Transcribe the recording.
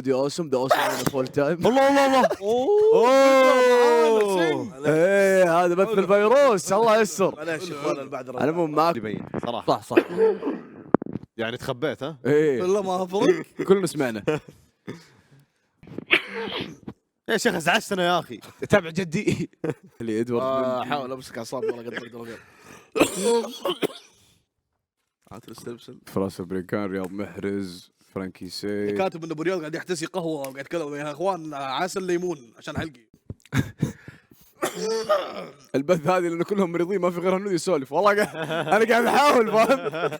بلادي اوسم ذا اوسم فول تايم. الله الله الله. ايه هذا مثل الفيروس الله يستر. معليش يا اخوان بعد انا مو معك. يبين صراحه. صح يعني تخبيت ها. ايه والله ما افرق. كلنا سمعنا. يا شيخ ازعجتنا يا اخي. تابع جدي اللي ادوارد. احاول امسك اعصابي والله قد ما اقدر غير. عاد السلسل فراس البريكان، رياض محرز، فرانكي سي. كاتب انه ابو رياض قاعد يحتسي قهوه وقاعد يتكلم يا اخوان عسل ليمون عشان حلقي. البث هذه لانه كلهم مريضين ما في غير هنود يسولف والله انا قاعد احاول فاهم.